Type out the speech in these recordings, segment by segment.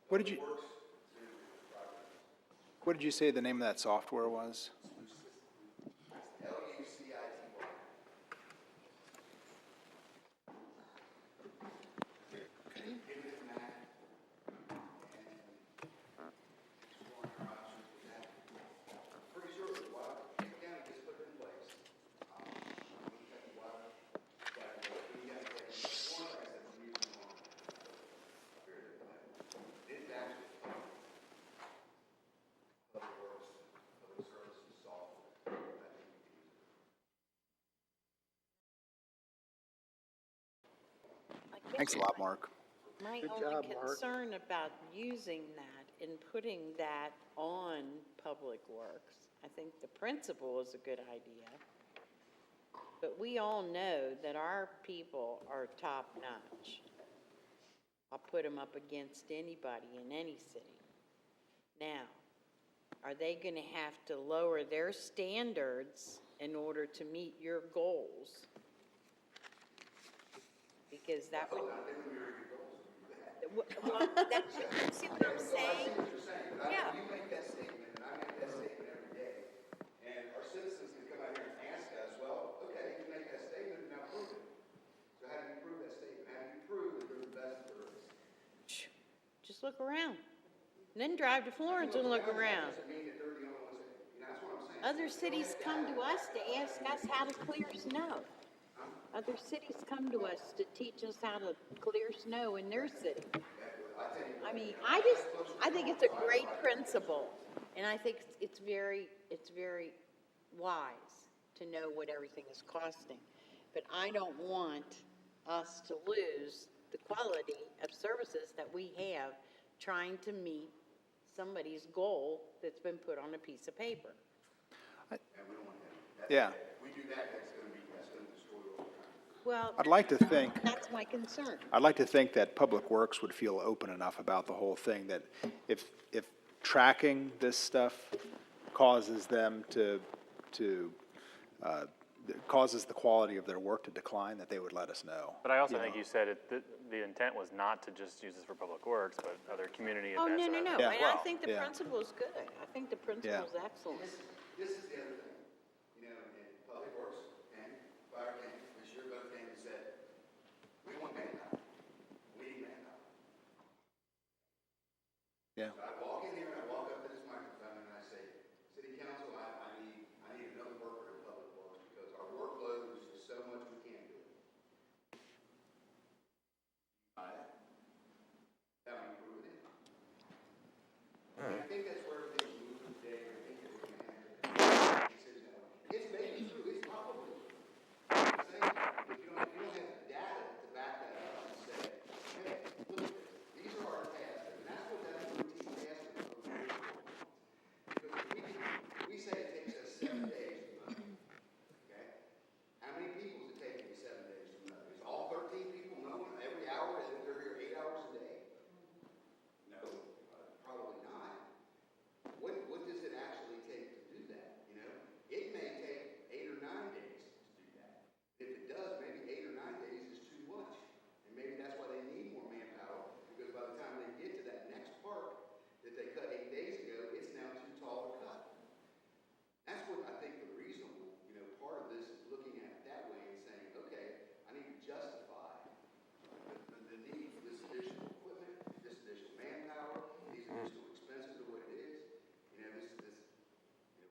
What did you, what did you say the name of that software was? Thanks a lot, Mark. My Good only job, Mark. concern about using that and putting that on Public Works, I think the principle is a good idea. But we all know that our people are top-notch. I'll put them up against anybody in any city. Now, are they going to have to lower their standards in order to meet your goals? Because that would. Well, that's, see what I'm saying? Yeah. You make that statement, and I make that statement every day. And our citizens can come out here and ask us, well, okay, you make that statement, now prove it. So how do you prove that statement? How do you prove that you're the best there is? Just look around. And then drive to Florence and look around. Doesn't mean that they're the only ones that, that's what I'm saying. Other cities come to us to ask us how to clear snow. Other cities come to us to teach us how to clear snow in their city. I mean, I think it's a great principle, and I think it's very wise to know what everything is costing. But I don't want us to lose the quality of services that we have trying to meet somebody's goal that's been put on a piece of paper. Yeah. We do that, that's going to destroy all the time. Well, I'd like to think, that's my concern. I'd like to think that Public Works would feel open enough about the whole thing that if tracking this stuff causes them causes the quality of their work to decline, that they would let us know. But I also think you said the intent was not to just use this for Public Works, but other community Oh, events. no, and no, other- no, Yeah. and I think the Yeah. principle is good. I think the principle is excellent. This is the other thing, you know, in Public Works and Fire came, this year both came and said, we want manpower. We need manpower. Yeah. So I walk in here and I walk up to this microphone and I say, City Council, I need another worker in Public Works because our workload is just so much we can't do it. How do you prove it? And I think that's where everything's moving today. I think that we're going to have to decision. It's maybe true, it's probably true. I'm saying, if you don't have the data to back that up and say, hey, look at this, these are our tasks, and that's what that routine task is supposed to do. Because if we say it takes us 7 days to mow, okay? How many people does it take you 7 days to mow? Is all 13 people mowing every hour that they're here 8 hours a day? No, probably not. What does it actually take to do that, you know? It may take 8 or 9 days to do that. If it does, maybe 8 or 9 days is too much. And maybe that's why they need more manpower, because by the time they get to that next park that they cut 8 days ago, it's now too tall to cut. That's what I think the reasonable, you know, part of this is looking at it that way and saying, okay, I need to justify the need for this additional equipment, this additional manpower, these additional expenses of what it is. You know, you know, we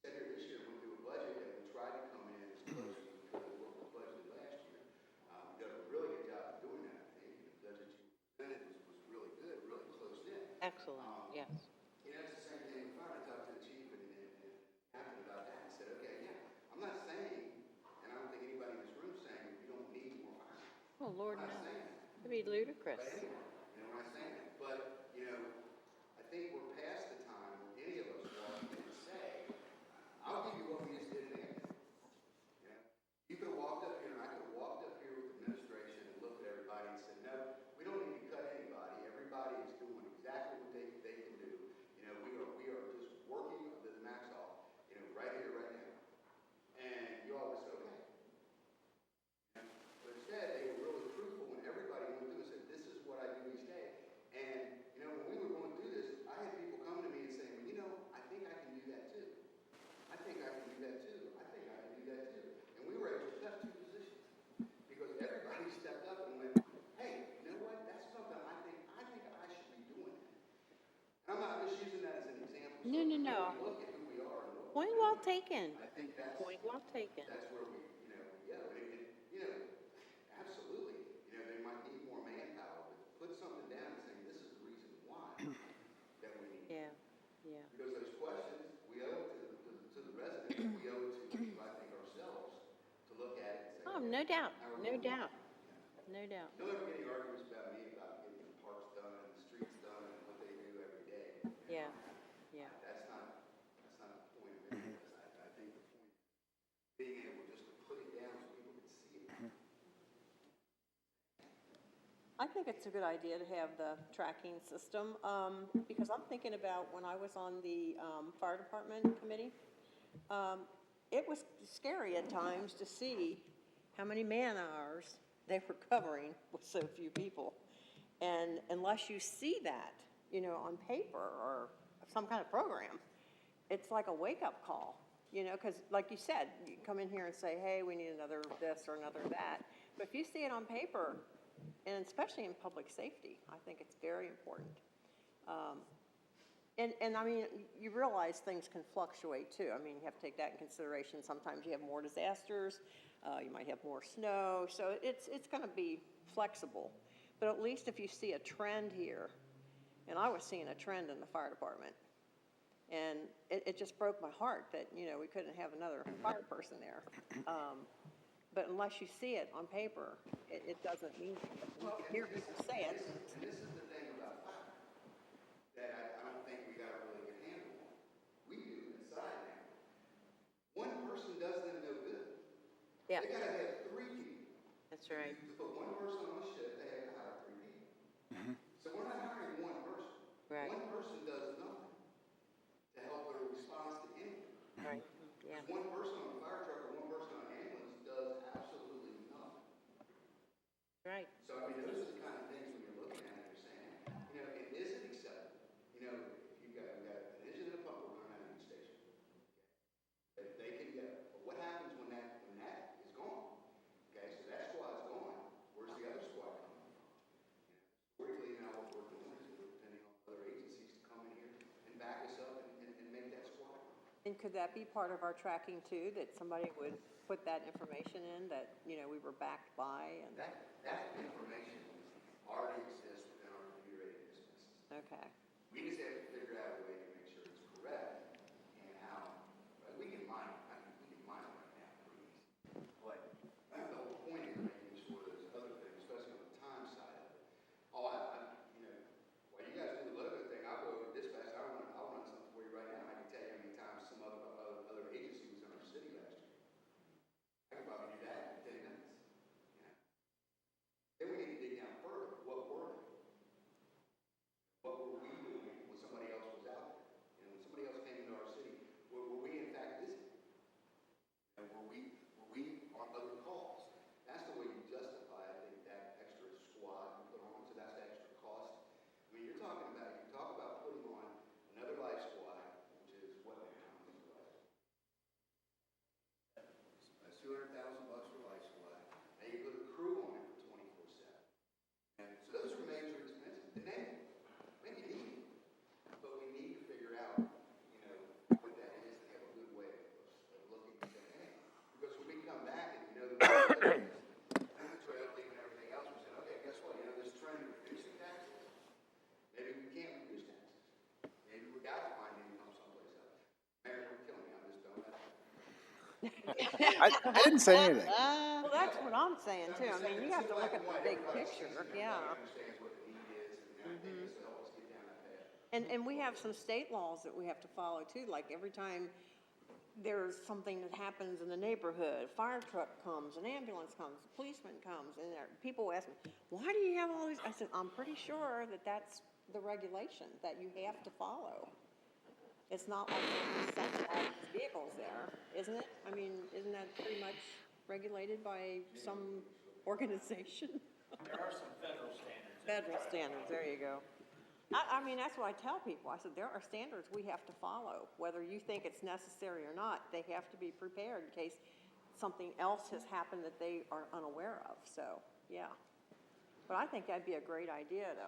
said here this year, we do a budget and we tried to come in as close as we could to what was budgeted last year. We done a really good job of doing that, I think. The budget you presented was really good, really close in. Excellent, yes. You know, it's the same thing with fire. I talked to the chief and happened about that and said, okay, yeah, I'm not saying, and I don't think anybody in this room is saying you don't need more fire. Oh, Lord, I'm no. not saying that. It'd be ludicrous. But anyway, you know, when I say that, but, you know, I think we're past the time where any of us walk in and say, I'll give you what we just did in Hampton. You know, you could have walked up here and I could have walked up here with administration and looked at everybody and said, no, we don't need to cut anybody. Everybody is doing exactly what they can do. You know, we are just working the max off, you know, right here, right now. And you all would say, okay. But instead, they were really truthful when everybody went through and said, this is what I do well taken. I think that's, Point well taken. that's where we, we go. Absolutely, they might need more manpower, but put something down and say, this is the reason why that we need. Yeah, yeah. Because those questions, we owe it to the residents, we owe it to, I think, ourselves to look at it and say. Oh, okay, no doubt, how are no we doing? doubt, no doubt. Don't ever get any arguments about me about getting the parks done and the streets done and what they do every day. Yeah, yeah. That's not the point of any of this. I think the point is being able just to put it down so people can see it. I think it's a good idea to have the tracking system, because I'm thinking about when I was on the fire department committee, it was scary at times to see how many man-hours they were covering with so few people. And unless you see that, on paper or some kind of program, it's like a wake-up call, because like you said, you come in here and say, hey, we need another this or another that. But if you see it on paper, and especially in public safety, I think it's very important. And I mean, you realize things can fluctuate too. I mean, you have to take that in consideration. Sometimes you have more disasters, you might have more snow, so it's gonna be flexible. But at least if you see a trend here, and I was seeing a trend in the fire department, and it just broke my heart that, we couldn't have another fire person there. But unless you see it on paper, it doesn't mean anything. You can hear people say it. And this is the thing about fire that I don't think we got a really good handle on. We do inside now. One person does them no good. Yeah, They gotta have 3 people. that's right. To put one person on a shift, they have to hire 3 people. So we're not hiring one person. Right. One person does nothing to help their response to anything. Right, yeah. One person on a fire truck or one person on an ambulance does absolutely nothing. Right. So, I mean, those are the kind of things when you're looking at it, you're saying, it isn't acceptable. If we got an engine and a pump running out of each station. They can get, but what happens when that is gone? Okay, so that squad's gone. Where's the other squad coming from? Historically, now what we're doing is we're depending on other agencies to come in here and back us up and make that squad. And could that be part of our tracking too, that somebody would put that information in, that, we were backed by and, That information already exists within our computer-aided dismissions. okay. We just have to figure out a way to make sure it's correct and how, but we can mine it, we can mine it right now pretty easy. But the whole point is making sure there's other things, especially on the time side of it. Oh, while you guys do the logo thing, I'll go over to dispatch, I'll run something for you right now. I can tell you how many times some other agency was in our city last year. I can probably do that in 10 minutes. Then we need to dig down further. What were they? What were we doing when somebody else was out there? When somebody else came into our city, were we in fact visiting? And were we on other calls? That's the way you justify, I think, that extra squad you put on, so that's the extra cost. I mean, you're talking about, if you talk about putting on another life squad, which is what now? That's $200,000 for life squad. Now you put a crew on it for 24/7. And so those are major expenses. And then, maybe need it, but we need to figure out, what that is and have a good way of looking at that. Because when we come back and the trail leave and everything else, we said, okay, guess what? This trend of reducing taxes, maybe we can't reduce taxes. Maybe we got to find income someplace else. Mayor, you're killing me. I'm just throwing that out. I didn't say anything. Well, that's what I'm saying too. I mean, you have to look at the big picture, yeah. Understands what the need is, and I think this will help us get down that path. And we have some state laws that we have to follow too, like every time there's something that happens in the neighborhood, fire truck comes, an ambulance comes, a policeman comes, and people ask me, why do you have all these? I said, I'm pretty sure that that's the regulation that you have to follow. It's not like you sent all these vehicles there, isn't it? I mean, isn't that pretty much regulated by some organization? There are some federal standards. Federal standards, there you go. I mean, that's what I tell people. I said, there are standards we have to follow. Whether you think it's necessary or not, they have to be prepared in case something else has happened that they are unaware of. So, yeah. But I think that'd be a great idea to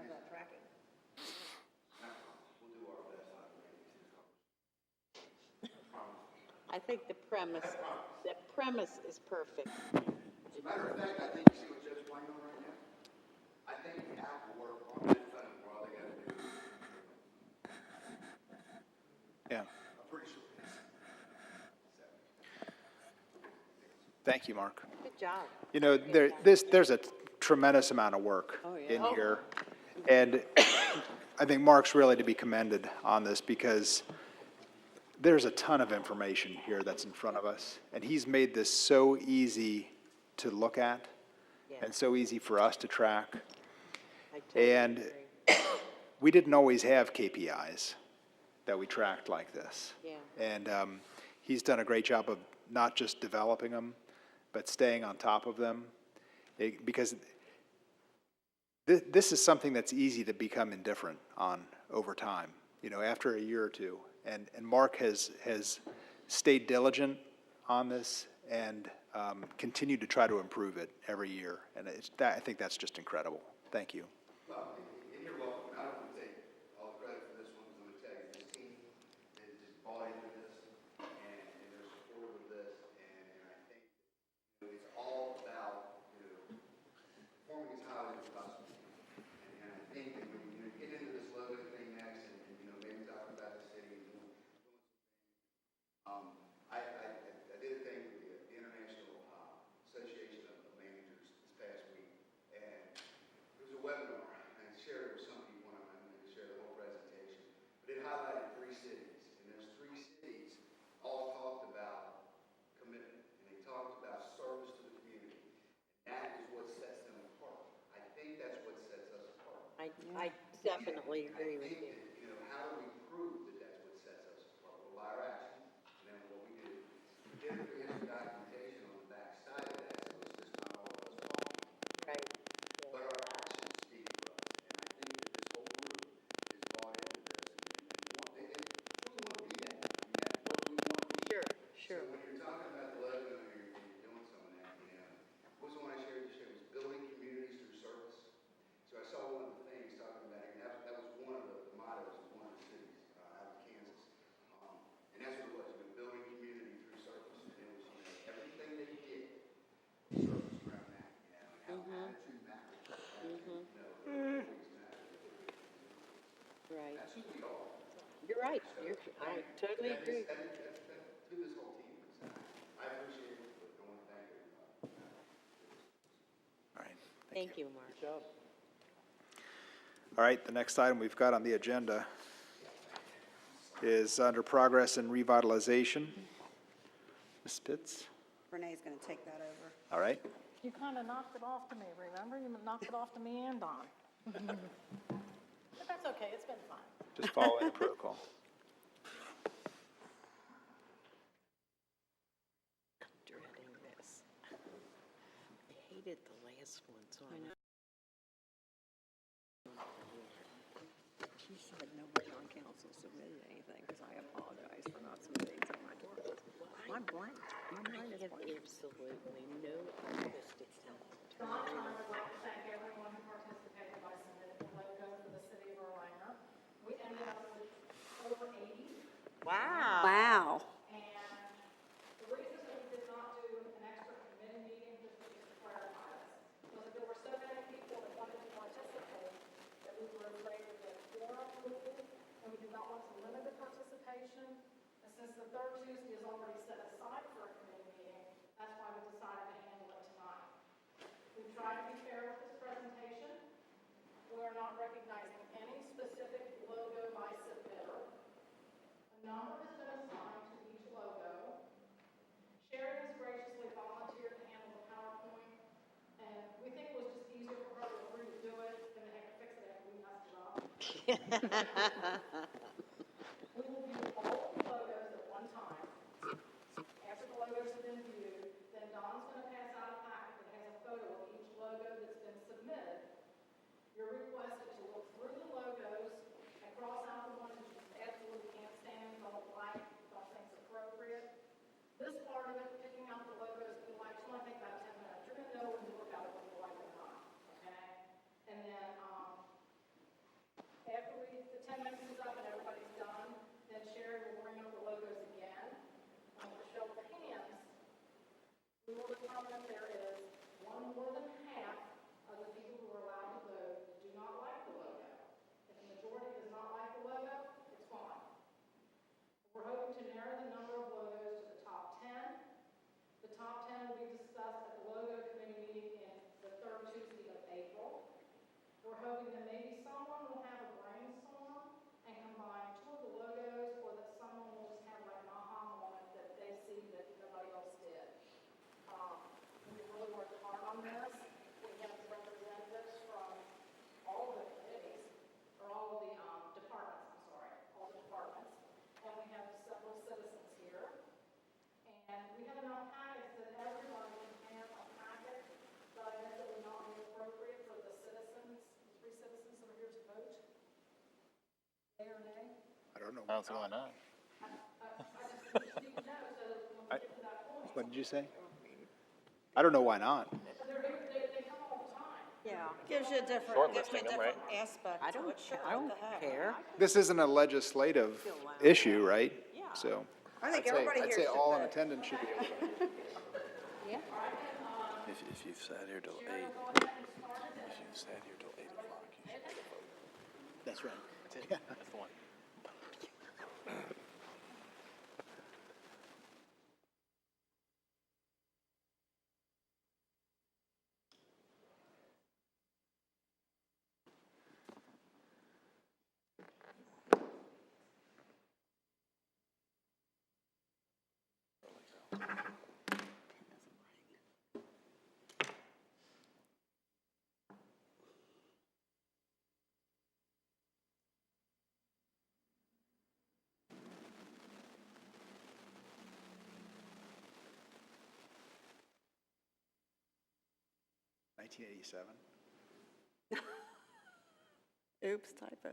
have that tracking. We'll do our best. I think the premise is perfect. As a matter of fact, I think, you see what Judge Wayne on right now? I think the app will work on that phone where all they gotta do is, Yeah. I'm pretty sure it is. Thank you, Mark. Good job. You know, there's a tremendous amount of work in here. And I think Mark's really to be commended on this because there's a ton of information here that's in front of us. And he's made this so easy to look at and so easy for us to track. I totally And agree. we didn't always have KPIs that we tracked like this. Yeah. And he's done a great job of not just developing them, but staying on top of them. Because this is something that's easy to become indifferent on over time, you know, after a year or two. And Mark has stayed diligent on this and continued to try to improve it every year. And I think that's just incredible. Thank you. Well, and you're welcome. I don't want to take all the credit for this one, because I'm gonna tell you, this team is just bought into this, and they're supportive of this, and I think, you know, it's all about, you know, performing as highly as possible. And I think that when you get into this logo thing next, and, you know, maybe talk about the city and doing I did a thing with the International Association of Managers this past week, and it was a webinar, and I shared it with some people, and I'm going to share the whole presentation, but it highlighted 3 cities, and those 3 cities all talked about commitment, and they talked about service to the community. That is what sets them apart. I think that's what sets us apart. I definitely agree with I think you. that, you know, how do we prove that that's what sets us apart? Well, by our actions, and then what we do. Typically, there's documentation on the back side of that, so it's just not all of us talking. Right. But our actions speak for us, and I think that this whole group is bought into this, and they truly want to be that. I mean, that's what we want to be. Sure, sure. So when you're talking about the logo and you're doing some of that, you know, what was the one I shared this year was building communities through service. So I saw one of the things talking about it, and that was one of the mottos of one of the cities out of Kansas. And that's what it was, you know, building community through service. And it was, you know, everything they did, service around that, you know, and how attitude matters. You know, things matter. Right. That's who we are. You're right. I totally agree. That's who this whole team is. I appreciate it, but I want to thank everybody. All right. Thank you, Mark. All right, the next item we've got on the agenda is under progress and revitalization. Ms. Spitz, Renee's going to take that over. all right? You kind of knocked it off to me, remember? You knocked it off to me and Don. But that's okay, it's been fun. Just following the protocol. Dreading this. I hated the last one, so I know. She said nobody on council submitted anything, because I apologize for not submitting to my board. I'm blank. My I mind is have blank. absolutely no artistic talent. Don, I would like to thank everyone who participated by submitting the logo for the city of Orlando. We ended up with over 80, Wow. Wow. and the reason that we did not do an extra committee meeting, just to clarify this, was that there were so many people that wanted to participate that we were afraid of the quorum rule, and we did not want to limit the participation. And since the third Tuesday is already set aside for a committee meeting, that's why we decided to handle it tonight. We tried to be fair with this presentation. We are not recognizing any specific logo by submitter. A number has been assigned to each logo. Sharon has graciously volunteered to handle the PowerPoint, and we think it was just easier for her to agree to do it than to have to fix it after we messed it up. We will view all of the logos at one time. After the logos have been viewed, then Don's going to pass out a packet that has a photo of each logo that's been submitted. You're requested to look through the logos and cross out the ones that you absolutely can't stand, don't like, don't think is appropriate. This part of it, picking out the logos that you like, it's only take about 10 minutes. You're going to know when you look at it whether you like it or not, okay? And then, after the 10 minutes is up, don't know. I don't see why not. I- What did you say? I don't know why not. Yeah. Gives you a different, gives you a Shortlisting 'em, right? different aspect I to don't, it, sure. I what don't the heck. care. This isn't a legislative issue, right? Yeah. So. I think I'd say- everybody here I'd say should all in vote. attendance should be okay. If you've sat here till 8, if you've sat here till 8 o'clock, you should get a vote. That's right. That's the one. Nineteen 1987. Oops, typo.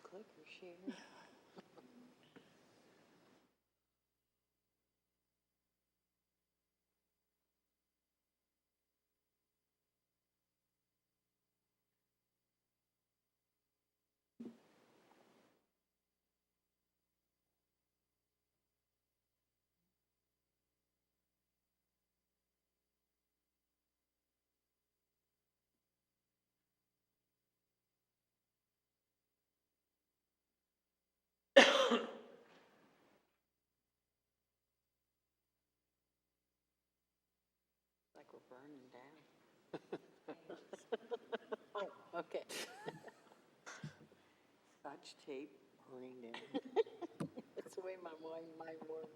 Clicker share. Like we're burning down. Oh, okay. Scotch tape burning down. That's the way my mind works.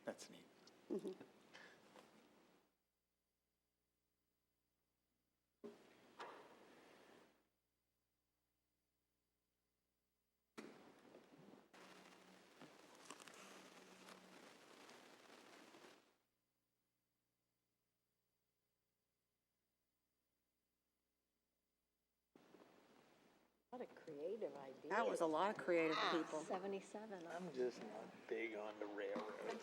That's neat. What a creative idea. That was a lot of creative people. 77. I'm just not big on the railroad.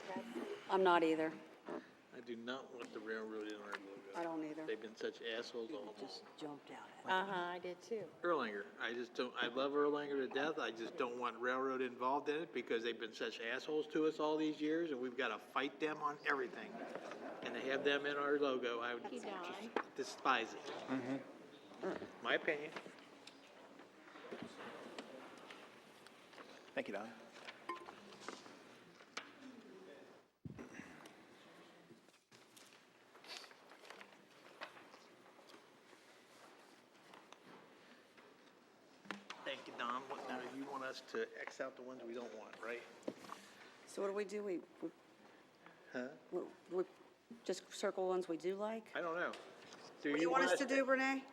I'm not either. I do not want the railroad in our logo. I don't either. They've been such assholes all along. Jumped out at Uh-huh, I did too. Erlanger, I just don't, I love Erlanger to death, I just don't want railroad involved in it because they've been such assholes to us all these years and we've got to fight them on everything. And to have them in our logo, I would Thank you, Don. just despise it. My opinion. Thank you, Don. to X out the ones we don't want, right? So what do? Huh? We just circle ones we do like? I don't know. What do you want us to do, Renee?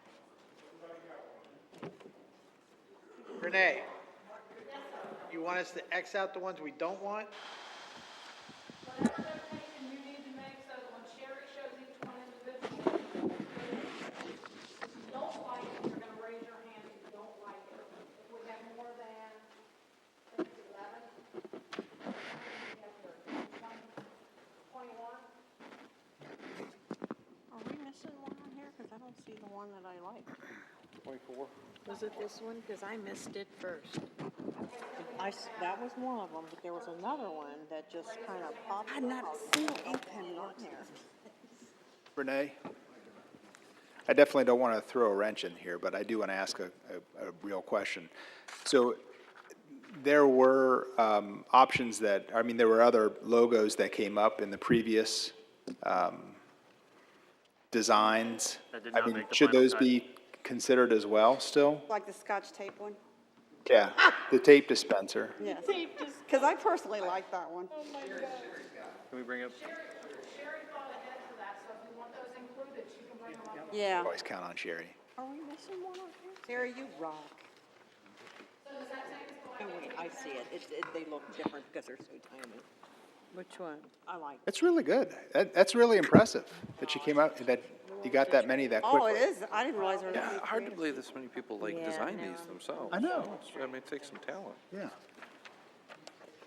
Renee, you want us to X out the ones we don't want? Whatever notation you need to make, so that when Sherry shows each one individually, if you don't like it, you're gonna raise your hand if you don't like it. If we have more than, I think it's 11, we have 21. Are we missing one on here? Because I don't see the one that I like. Was it this one? Because I missed it first. That was one of them, but there was another one that just kind of popped. I've not up. seen an ink pen on here. Renee? I definitely don't want to throw a wrench in here, but I do want to ask a real question. So there were options that, I mean, there were other logos that came up in the previous designs. That did I not mean, make the should final those cut. be considered as well still? Like the Scotch tape one? Yeah, the tape dispenser. Yes. Because I personally like that one. Can we bring up? Sherry thought ahead for that, so if you want those included, she can bring them up. Yeah. Always count on Sherry. Are we missing one on here? Sarah, you rock. Oh, wait, I see it. They look different because they're so tiny. Which one? I like. It's really good. That's really impressive that you came out, that you got that many that quickly. Oh, it is. I didn't realize there were. Yeah, hard to believe this many people like Yeah, design no. these themselves. I know. I mean, it takes some talent. Yeah.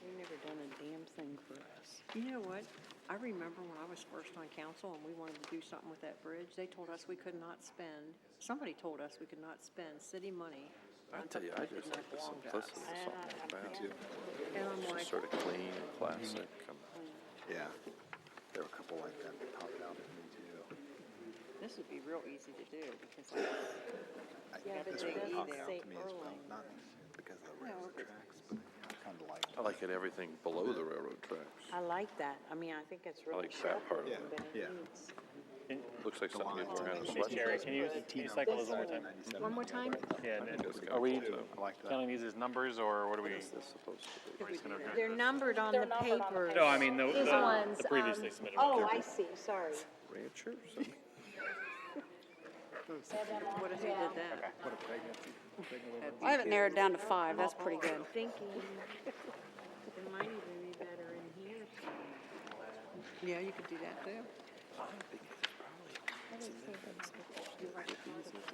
You've never done a damn thing for us. You know what? I remember when I was first on council and we wanted to do something with that bridge, they told us we could not spend, somebody told us we could not spend city money. I tell you, I just like the simplicity of something like that. And I'm It's like, just sort of clean and classic. Yeah. There were a couple like that that popped out at me too. this would be real easy to do because Yeah, but This it one doesn't popped out say to me as well, Erlang. not because of the railroad tracks, but I kind of like. I like it, everything below the railroad tracks. I like that. I mean, I think it's really like that sharp part of looking, it. but it Yeah. needs. Looks like something you'd wear on a Hey, sweatshirt. Jerry, can you cycle those one more time? One more time? Yeah, and That's are we kinda cool, I like that. counting these as numbers, or what are we? What is this supposed to be? We're just gonna go- They're numbered on the paper. No, I mean, the ones, the previously submitted Oh, one. I see, sorry. Ranchers? what if he did that? I have it narrowed down to 5. That's pretty good. Thinking it might even be better in here. Yeah, you could do that too.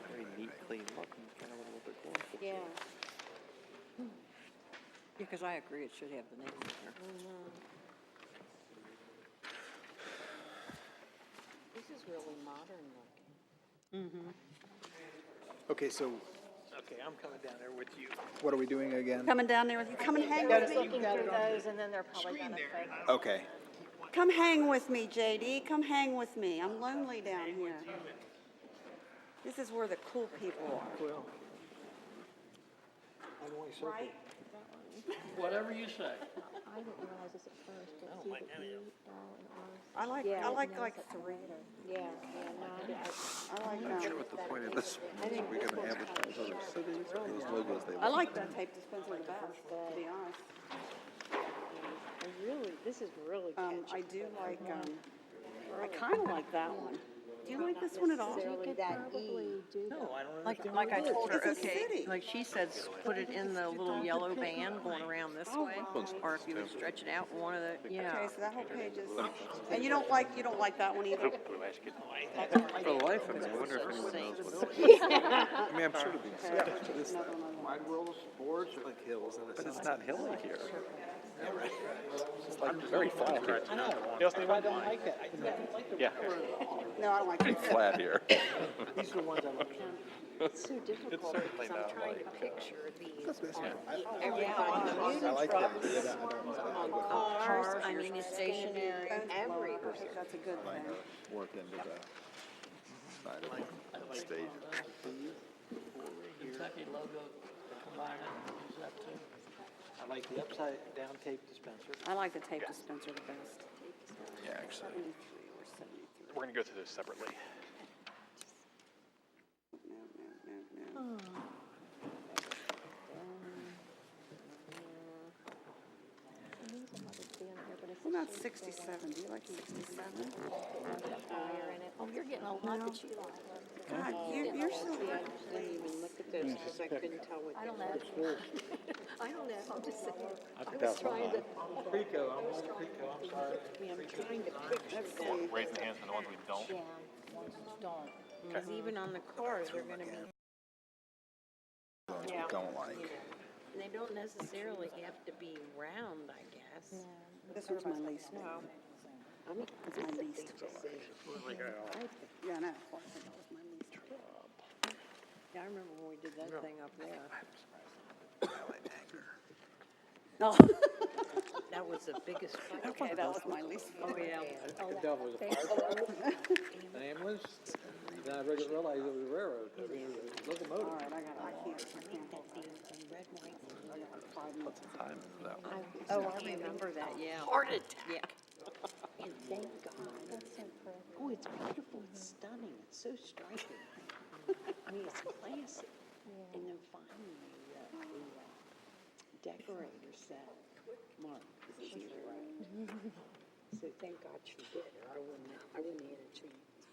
Very neat, clean looking, kind of what they're going for. Yeah. Because I agree, it should have the name in there. This is really modern looking. Okay, so Okay, I'm coming down there with you. what are we doing again? Coming down there with you. Come and hang with me. Looking through those, and then they're probably gonna fake. Okay. Come hang with me, JD. Come hang with me. I'm lonely down here. This is where the cool people are. Well. I'm only circling. Right? Whatever you say. I didn't realize this at first, but see the E, L, and R. I like 3. Yeah, no, yeah, no, I like Sure what the point of this was. Are we gonna advertise other cities or those logos they I want? like the tape dispenser the best, to be honest. I really, this is really catchy. I do like, I kind of like that one. Do you like this one at all? Necessarily that E. No, I don't Like understand. I told her, It's a okay, city. like she said, put it in the little yellow band going around this way, or if you would stretch it out, one of the, yeah. Okay, so that whole page is, and you don't like that one either? For the life of me, I wonder if anyone knows what it is. I mean, I'm sure it'd be sad, but it's not. Wide world of sports, like hills, and But it's not hilly here. It's like very flat here. I don't like that. I don't like the. Yeah. No, I don't like Pretty it. flat here. These are the ones I like. It's so difficult certainly because I'm not trying to like- picture these on I everybody. like that idea. that I don't know. Cars, I mean, it's stationary everywhere. That's a good thing. Work into the side of the stage. Kentucky logo, combine it, use that too. I like the upside down tape dispenser. I like the tape dispenser the best. Yeah, actually. 73 or 73. We're gonna go through this separately. No. about 67? Do you like 67? Oh, you're getting a lot that you like. God, you're so Look at this, because I couldn't tell what. I don't know. I don't know, I'm just saying. I think that's fine. Preco, I'm on Preco, I'm sorry. I'm trying to pick up. Raising hands for the ones we don't. Yeah, ones that don't. Because even on the cars, they're gonna be, Ones we don't like. They don't necessarily have to be round, I guess. This one's my least favorite. It's my least favorite. Yeah, I know. Well, I think that was my least favorite. yeah, I remember when we did that thing up there. No. That was the biggest fight. Okay, that was my least favorite. Oh, yeah. That was a fire truck, an ambulance, then I realized it was a railroad, I mean, it was a locomotive. All right, I can't hold that. What's the time is that one? Oh, I remember that, yeah. Heart attack. Yeah. And thank God. Oh, it's beautiful, it's stunning, it's so striking. I mean, it's classic. And then finally, the decorator said, Mark, this is right. So thank God she did, or I wouldn't have had a chance.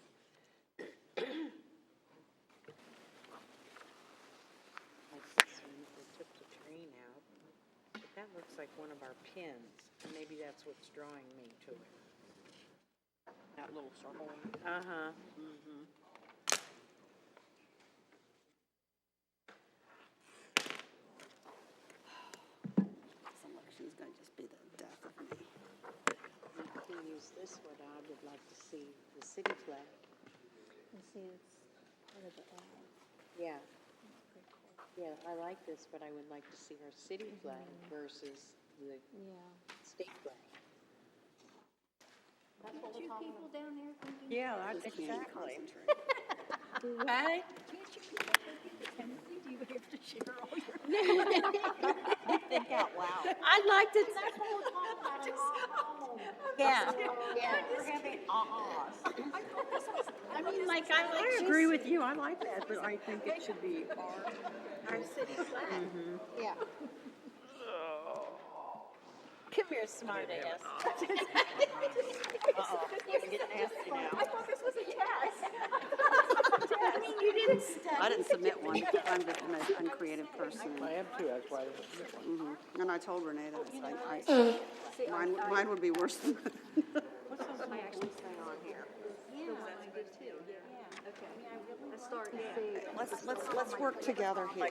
Like this one, they took the train out, but that looks like one of our pins. Maybe that's what's drawing me to it. That little circle. Uh-huh, mm-hmm. This election's gonna just be the death of me. If we use this one, I would like to see the city flag. You see, it's part of the ad. Yeah. Yeah, I like this, but I would like to see our city flag versus the Yeah. state flag. Two people down there thinking. Yeah, that's Can't exactly. concentrate. What? Can't you people think Timothy, do you have to share all your? Think out loud. I'd like to. That's what we're talking about, an aha moment. Yeah, yeah. We're having ahas. I mean, like, I like I this. agree with you, I like that, but I think it should be Our city flag. Yeah. Come here, smart ass. uh-oh, it's getting nasty now. I thought this was a test. I mean, you didn't study. I didn't submit one. I'm the most uncreative person. I am too, that's why I didn't submit one. And I told Renee that mine would be worse than. What's this I actually say on here? Let's start to see. Let's work together here.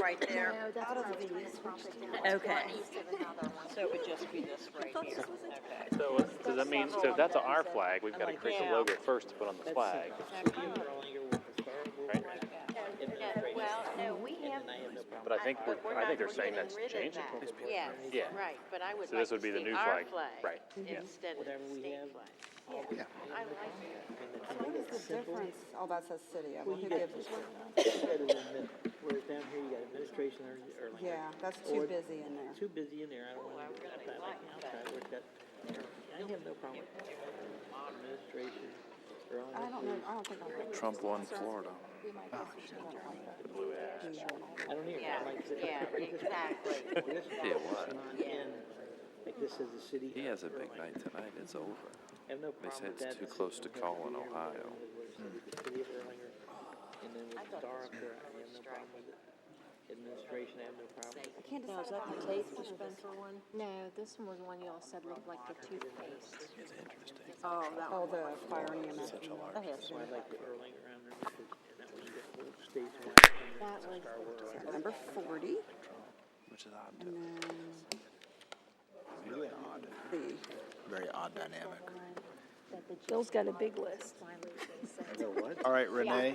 Right there? No, that's not the switch. Okay. So it would just be this right here, okay. So does that mean, so if that's our flag, we've got to create the logo first to put on the flag. Right? Well, no, we have. But I think they're saying that's changing. Yes, Yeah. right, but I would So like this to would be the see new our flag. flag. Right, yeah. Instead of the state flag. Yeah. I like it. What is the difference? Oh, that says city. Well, you get, whereas down here you got administration or like. Yeah, that's too busy in there. Too busy in there, I don't want to do that, like outside, where that, I have no problem with administration or all I that. don't know, I don't think I like Trump won Florida. The blue ash. I don't even, Yeah, I like. yeah, exactly. Yeah, what? And, like this is the city. He has a big night tonight, it's over. I have no They problem say with that. it's too close to Colin, Ohio. The city of Erlanger, and then with the star up there, I have no problem with it. Administration, I have no problem with it. I can't Now, is decide. that the tape dispenser one? No, this one was one y'all said looked like the toothpaste. It's interesting. Oh, that Oh, one. the fire and EMS. Such a large. That has That's why I to like the Erlanger around there, because, and that one you get whole states and That was. Star Wars. Number 40, Which is odd and too. then Really odd. the, Very odd dynamic. Bill's got a big list. All right, Renee,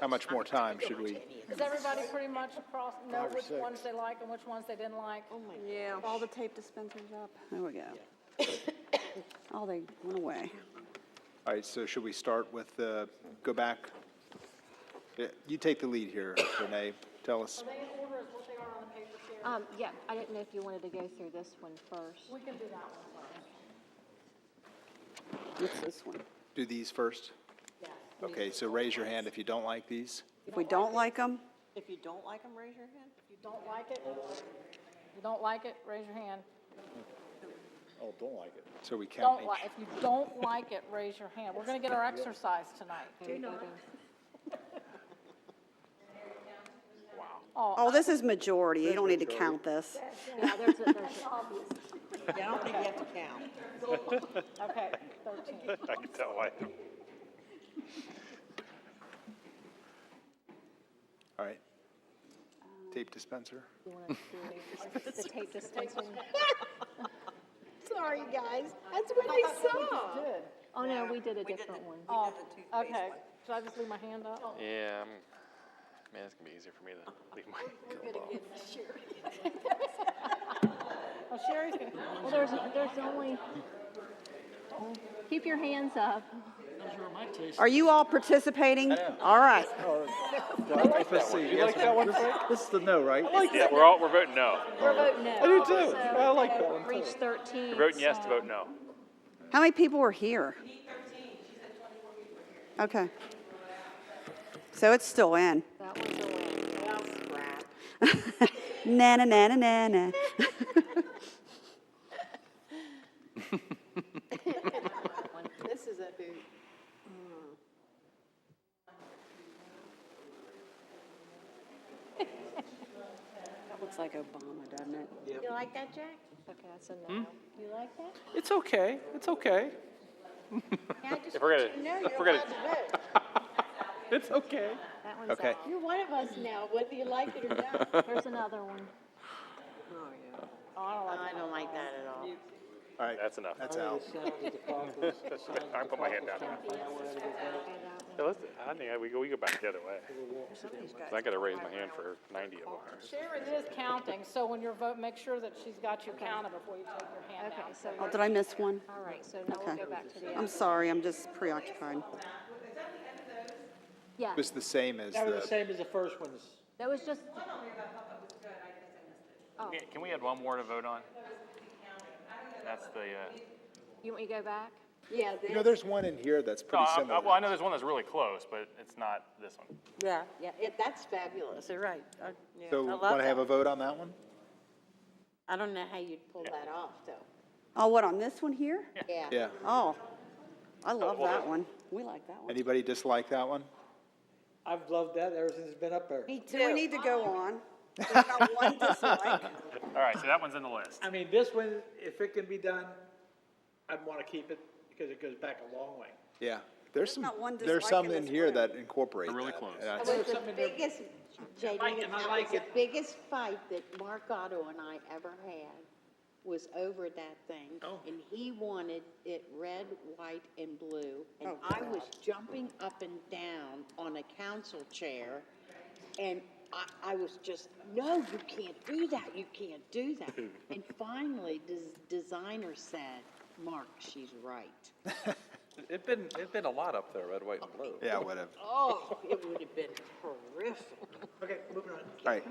how much more time should we? Does everybody pretty much across know which ones they like and which ones they didn't like? Yeah. all the tape dispensers up. There we go. Oh, they went away. All right, so should we start with, go back? Yeah, you take the lead here, Renee. Tell us. Are they in order as what they are on the paper here? Yeah, I didn't know if you wanted to go through this one first. We can do that one first. What's this one? Do these first? Okay, so raise your hand if you don't like these. If we don't like them, If you don't like them, raise your hand. If you don't like it, raise your hand. Oh, don't like it. so we can't Don't make. like, if you don't like it, raise your hand. We're gonna get our exercise tonight. Oh, this is majority. You don't need to count this. Yeah, there's a, Yeah, I don't think you have to count. Okay, 13. I can tell why. All right. Tape dispenser. you want to do the tape dispenser? Sorry, guys, that's what I saw. Oh, no, we did a different one. Oh, okay. Should I just leave my hand up? Yeah, man, it's gonna be easier for me to leave my. Oh, Sherry's gonna. Well, there's only, keep your hands up. Those were my taste. Are you all participating? All right. Let's see. You like that one, Frank? This is the no, right? Yeah, we're voting no. We're voting no. I do too. So I like that one Reach too. 13. We're voting yes to vote no. How many people were here? Okay. So it's still in. That one's a win. Well, scrap. Na na na na na na. This is a hoot. That looks like Obama, doesn't it? You like that, Jack? Okay, that's a no. You like that? It's okay. It's okay. Yeah, I just If we're want gonna- you to know you're if we're gonna- allowed to vote. It's okay. That one's Okay. out. You're one of us now, whether you like it or not. There's another one. Oh, I don't like I don't like that at all. All right. That's enough. That's out. I put my hand down. Yeah, I think we go back the other way. I gotta raise my hand for 90 of ours. Sharon is counting, so when you're voting, make sure that she's got you counted before you take your hand Okay, down. so, Oh, did I miss one? all right, so now we'll Okay. go back to the I'm other. sorry, I'm just preoccupied. Yeah, It was the same as That was the the, same as the first ones. that was just, Can we add one more to vote on? That's the, you want me to go back? Yeah, you know, there's one in here that's no, pretty similar. well, I know there's one that's really close, but it's not this one. Yeah, that's fabulous. you're right. So want to have a vote on that one? I don't know how you'd pull that off, though. Oh, what, on this one here? Yeah. Yeah. Oh, I love that one. We like that one. Anybody dislike that one? I've loved that ever since it's been up there. Me too. Do we need to go on? We got one dislike. All right, so that one's in the list. I mean, this one, if it can be done, I'd want to keep it because it goes back a long way. Yeah. There's some, not one there's dislike some in in this here room. that incorporate that. really close. And I- It was the biggest, JD, like it, that I was like the it. biggest fight that Mark Otto and I ever had was over that thing. Oh. And he wanted it red, white, and blue. And Oh, I was jumping up and down on a council chair. And I was just, no, you can't do that. You can't do that. And finally, the designer said, Mark, she's right. It'd been a lot up there, red, white, and blue. Yeah, whatever. Oh, it would have been horrific. Okay, moving on. All right.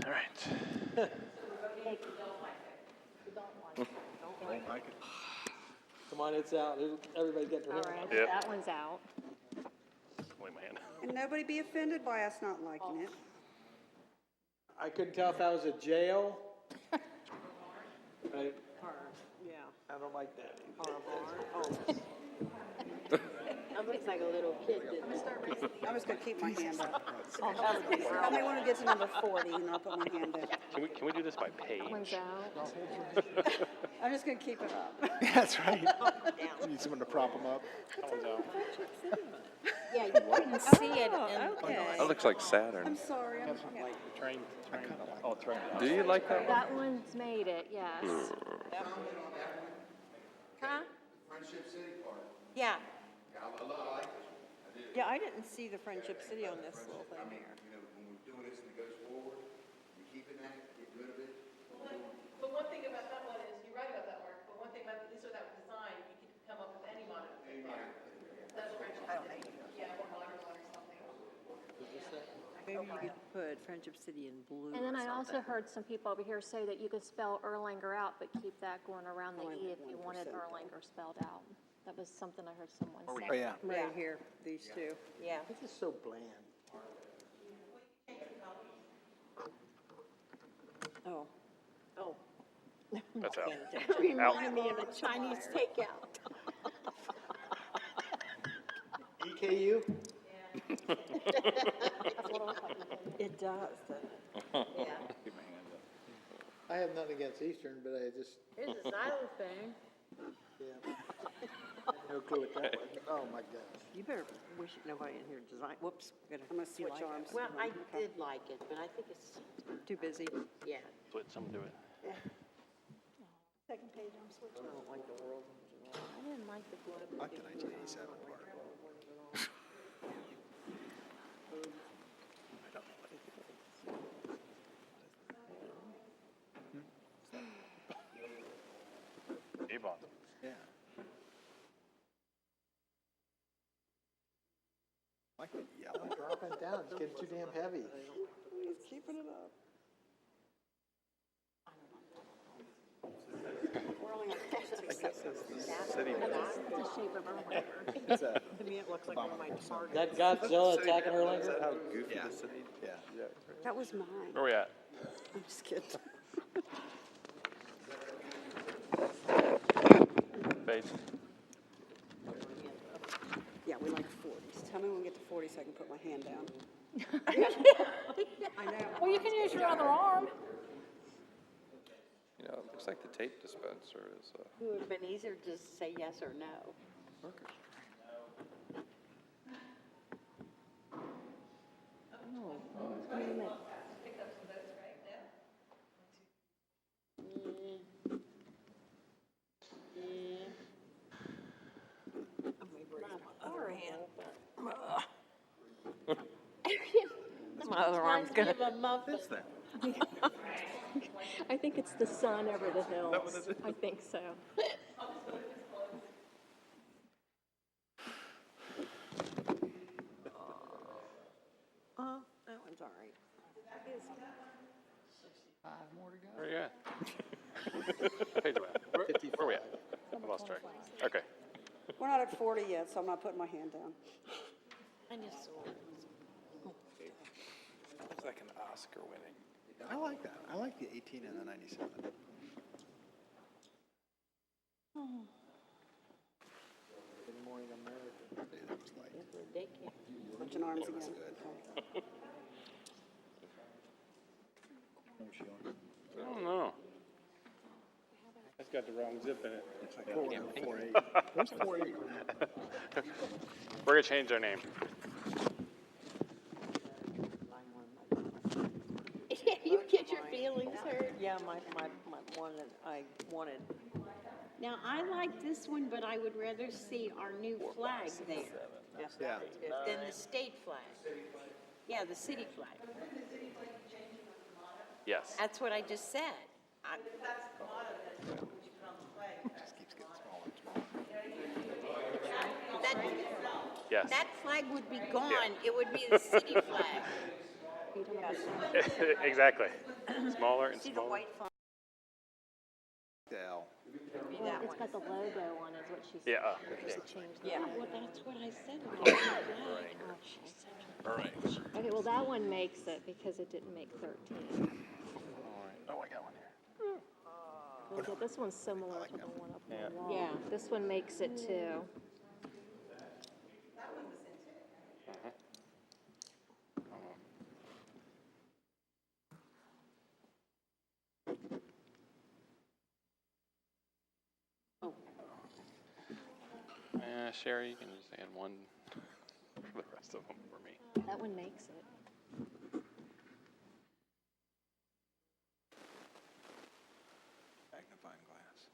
All right. Come on, it's out. Everybody get their All hand. right, Yep. that one's out. Leave my hand. And nobody be offended by us not liking it. I couldn't tell if that was a jail. Right? Yeah. I don't like that. That looks like a little kid, didn't it? I'm just gonna keep my hand up. Tell me when we get to number 40 and I'll put my hand up. Can we do this by page? That one's out. I'm just gonna keep it up. That's right. Need someone to prop them up. That one's out. Yeah, you couldn't see it. Okay. That looks like Saturn. I'm sorry, I'm, Train. Oh, train. Do you like that one? That one's made it, yes. Huh? Friendship City Park. Yeah. Yeah, I like this one. I do. Yeah, I didn't see the Friendship City on this little thing here. You know, when we're doing this and it goes forward, we keeping that, get rid of it. But one thing about that one is, you're right about that, Mark, but one thing about this or that design, you could come up with any modification. That's Friendship City. Yeah, or modern one or something. Maybe you could put Friendship City in blue. And then I also heard some people over here say that you could spell Erlanger out, but keep that going around the E if you wanted Erlanger spelled out. That was something I heard someone say. Oh, yeah. Right here, these two. Yeah. This is so bland. Oh. Oh. That's out. Reminded me of a Chinese takeout. EKU? It does. I have nothing against Eastern, but I just, Here's a xylophone. yeah. No clue what that was. Oh, my gosh. You better wish nobody in here design, whoops. I'm gonna switch arms. Well, I did like it, but I think it's, Too busy. yeah. Let someone do it. Second page, I'm switching. I don't like the world. I didn't like the blood. I like the 1987 part. Avon. Yeah. I like the yellow. Dropping it down, it's getting too damn heavy. He's keeping it up. We're only on page 6. The shape of Erlanger. It's a, To me, it looks like one of my targets. That Godzilla attacking Erlanger? is that how goofy the city? Yeah. That was mine. Where we at? I'm just kidding. Page. Yeah, we like 40s. Tell me when we get to 40 so I can put my hand down. I know. Well, you can use your other arm. You know, it looks like the tape dispenser is, It would have been easier to just say yes or no. working. My other arm's gonna. Give a muffin. I think it's the sun over the hills. I think so. That one's all right. Where you at? Page what? Where we at? I lost track. Okay. We're not at 40 yet, so I'm not putting my hand down. I just saw it. Looks like an Oscar winning. I like that. I like the 18 and the 97. That was light. Switching arms again. good. Okay. I don't know. That's got the wrong zip in it. It's like 4.8. Where's 4.8? We're gonna change our name. You get your feelings hurt. Yeah, my one that I wanted. Now, I like this one, but I would rather see our new flag there Yeah. than the state flag. Yeah, the city flag. Yes. That's what I just said. Just keeps getting smaller and smaller. Yes. That flag would be gone. It would be the city flag. Exactly. Smaller and See the smaller. white font? The L. It's got the logo on it, is what she said. Yeah. Just change the Yeah. logo. Well, that's what I said about the flag. Oh, she said. Okay, well, that one makes it because it didn't make 13. Oh, I got one here. Okay, this one's similar to the one up on the wall. Yeah. This one makes it too. Sherry, you can just add one for the rest of them for me. That one makes it. Magnifying glass.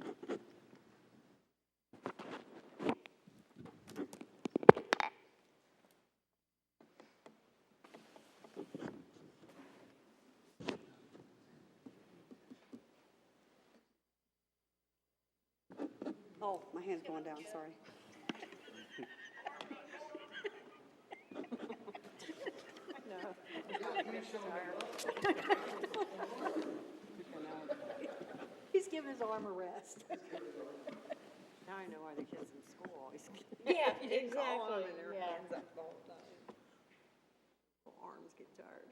Oh, my hand's going down, sorry. He's giving his arm a rest. Now I know why the kids in school always. Yeah, You didn't call exactly, them and their yeah. hands up the whole time. Arms get tired.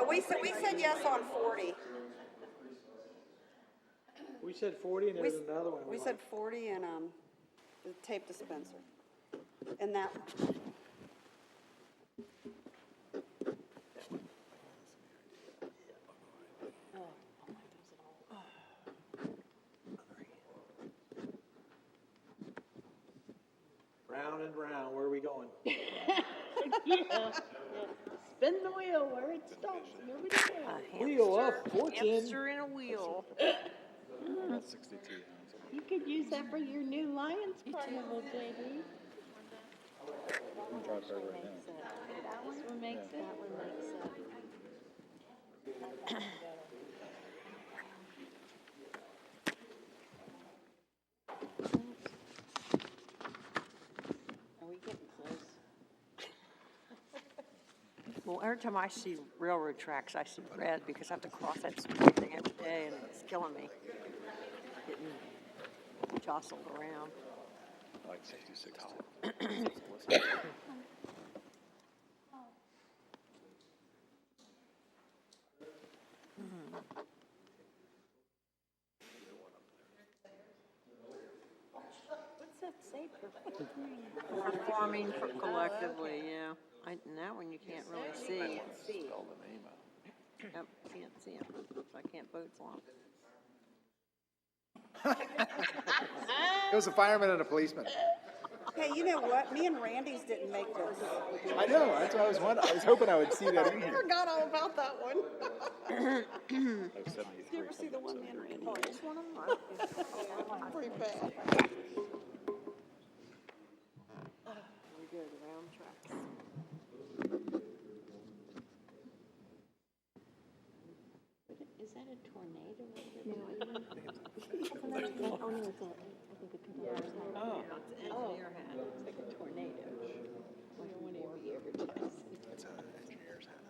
We said yes on 40. We said 40 and We, there's another one. we said 40 and, the tape dispenser. And that, Round and round, where are we going? Spin the wheel where it stops, nobody knows. Wheel of fortune. Hamster in a wheel. You could use that for your new Lions Carnival, JD. This one makes it. That one makes it. Are we getting close? Well, every time I see railroad tracks, I see red because I have to cross that stupid thing every day and it's killing me. Getting jostled around. Like 66. What's that say? Performing collectively, yeah. And that one you can't really see. Spell the name out. Yep, can't see it. I can't boat long. It was a fireman and a policeman. hey, you know what? Me and Randy's didn't make this. I know, that's what I was wondering. I was hoping I would see that in I here. forgot all about that one. Like 73. Did you ever see the one me and Randy? Oh, this one of them? Pretty bad. We go the round tracks. Is that a tornado? No, oh, no, it's a, I think a computer's hat. Oh, engineer hat. It's like a tornado. Like one every advertising. It's an engineer's hat.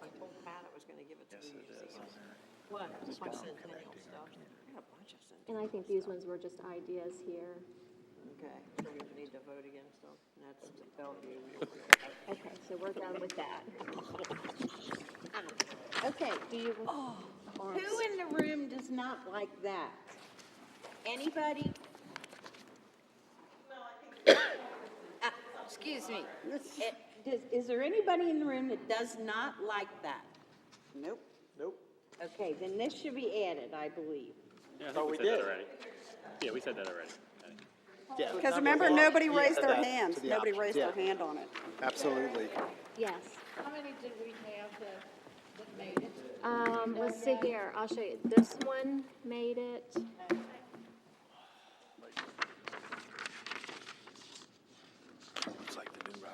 I told Pat I was gonna give it to you. What? My centennial stuff. I got a bunch of centennial. And I think these ones were just ideas here. Okay, so we need to vote against them. And that's Bellevue. Okay, so we're done with that. Okay, do you, who in the room does not like that? Anybody? Excuse me. Is there anybody in the room that does not like that? Nope. Nope. Okay, then this should be added, I believe. Yeah, I think we said that already. Yeah, we said that already. Yeah. Because remember, nobody raised their that hands. to the Nobody options, raised yeah. their hand on it. Absolutely. Yes. How many did we have that made it? Let's see here, I'll show you. This one made it. It's like the new ride.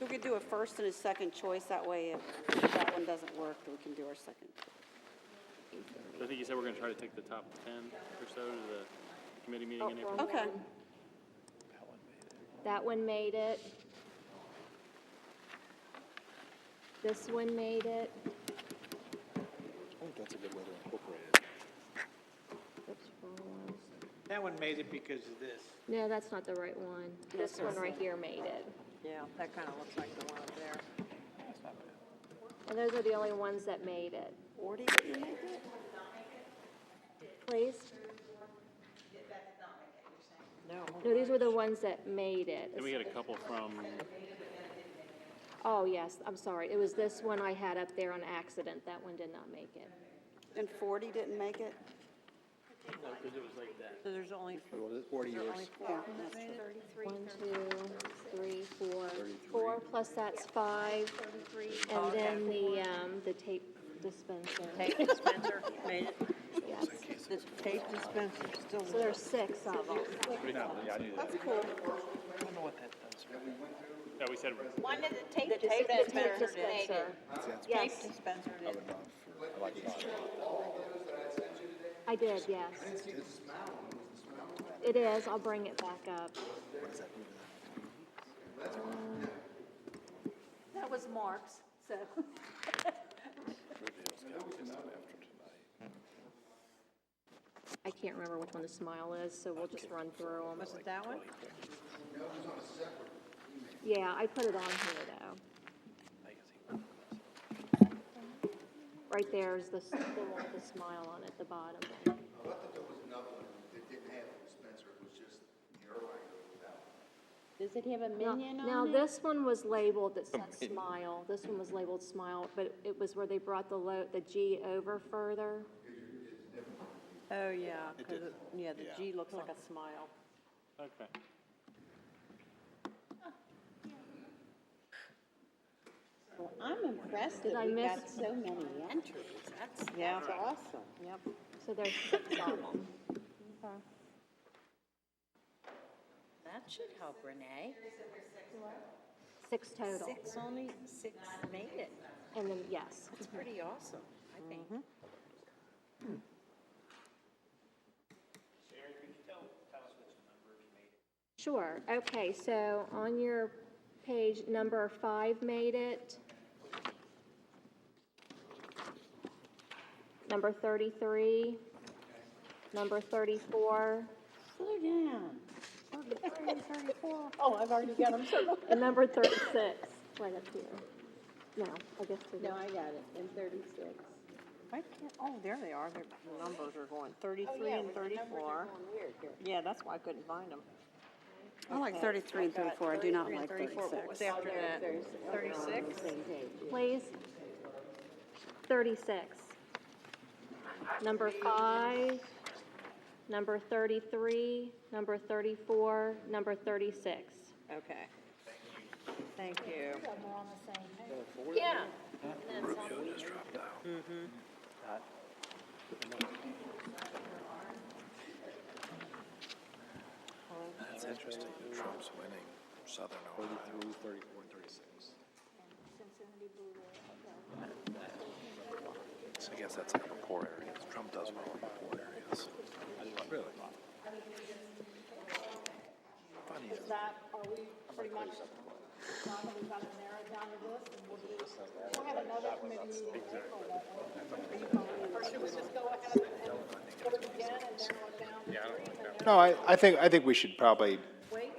We could do a first and a second choice. That way, if that one doesn't work, then we can do our second. So I think you said we're gonna try to take the top 10 or so to the committee meeting in April. Okay. That one made it. This one made it. I think that's a good way to incorporate it. Oops, wrong one. That one made it because of this. No, that's not the right one. This one right here made it. Yeah, that kind of looks like the one up there. And those are the only ones that made it. 40 didn't make it? Please? No, these were the ones that made it. Then we had a couple from, Oh, yes, I'm sorry. It was this one I had up there on accident. That one did not make it. And 40 didn't make it? No, because it was like that. So there's only, 40 years. Yeah, that's true. 1, 2, 3, 4. 4 plus that's 5. And then the tape dispenser. tape dispenser made it. Yes. This tape dispenser still. So there's 6 of them. That's cool. I don't know what that does. no, we said, One of the tape The tape The dispensers tape made dispenser. it. Yes, Tape dispenser did. I like that. I did, yes. It is. I'll bring it back up. That was Mark's, so. I can't remember which one the smile is, so we'll just run through them. Was it that one? Yeah, I put it on here though. Right there is the one with the smile on it at the bottom. I thought there was another one that didn't have Spencer, it was just the Erlanger without. Does it have a minion on it? Now, this one was labeled, that said smile. This one was labeled smile, but it was where they brought the G over further. Oh, yeah, 'cause yeah, the G looks like a smile. Okay. Well, I'm impressed Did that I we miss- got so many entries. That's awesome. Yep. So there's 6 of them. That should help Renee. 6 total. Only six made it. And then, yes. It's pretty awesome, I think. Sure, okay, so on your page, number 5 made it. Number 33, number 34, Slow down. 34. Oh, I've already got them circled. and number 36, right up here. No, I guess it is. No, I got it, in 36. I can't, oh, there they are, the numbers are going 33 and 34. Yeah, that's why I couldn't find them. I like 33 and 34, I do not like 34, what was 36. after that? 36? Please. 36. Number 5, number 33, number 34, number 36. Okay. Thank you. Yeah. That's interesting. Trump's winning Southern Ohio. 33, 34, and 36. So I guess that's like the poor areas. Trump does well in the poor areas. Really? Funny. Is that, are we pretty much, now that we've got to narrow it down to this, and we'll have another committee meeting in April, won't we? Or should we just go ahead and put it again and narrow it down to 3? No, I think we should probably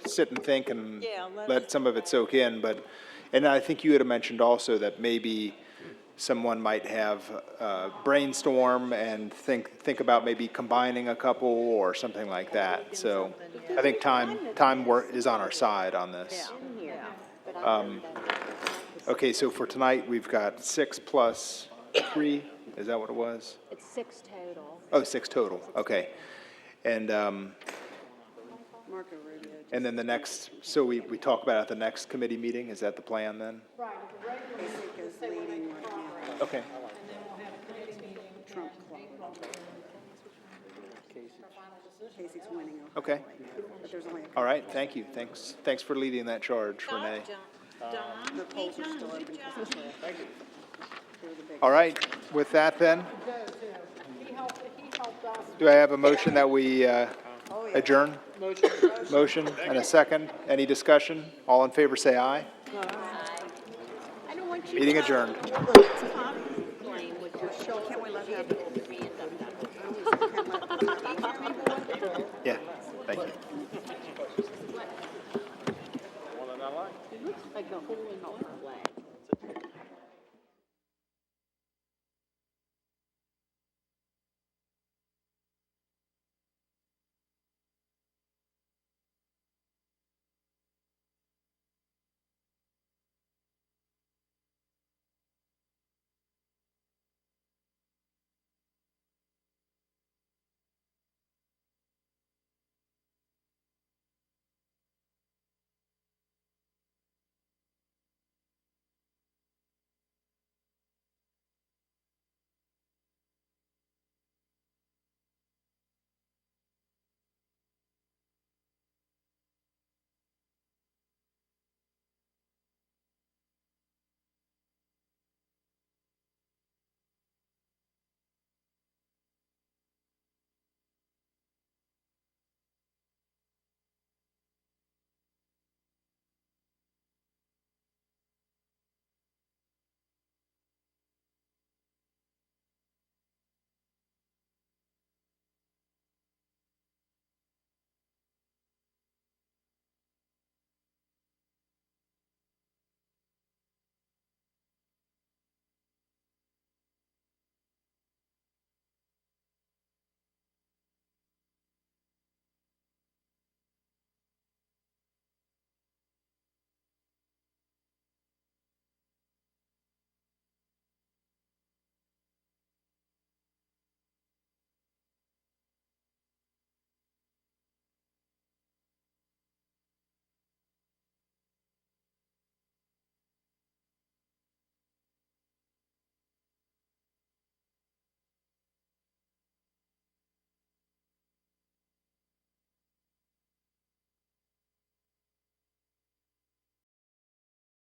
sit and think and Yeah, let some of it soak in, but, and I think you had mentioned also that maybe someone might have brainstorm and think about maybe combining a couple or something like that. So I think time work is on our side on this. Okay, so for tonight, we've got 6 plus 3, is that what it was? It's 6 total. Oh, 6 total, okay. And, Marco Rubio. and then the next, so we talk about it at the next committee meeting, is that the plan then? Right, at the regular meeting, Basic is say we're leading making right progress, now. Okay. and then we'll have a committee meeting Trump in April. Our final decision. Casey's winning Ohio Okay. right now, but there's only a All right, thank you. Thanks for leading that charge, Renee. Don, the hey, polls are Don, still good open. job. They're the big. All right, with that then, Go too. He helped us. do I have a motion that we adjourn? Motion and a second. Any discussion? All in favor, say aye. I don't want you Meeting to adjourned. top flame with your shoulder. Can't we let You her had to hold your hand up. Can't let- Yeah, thank you.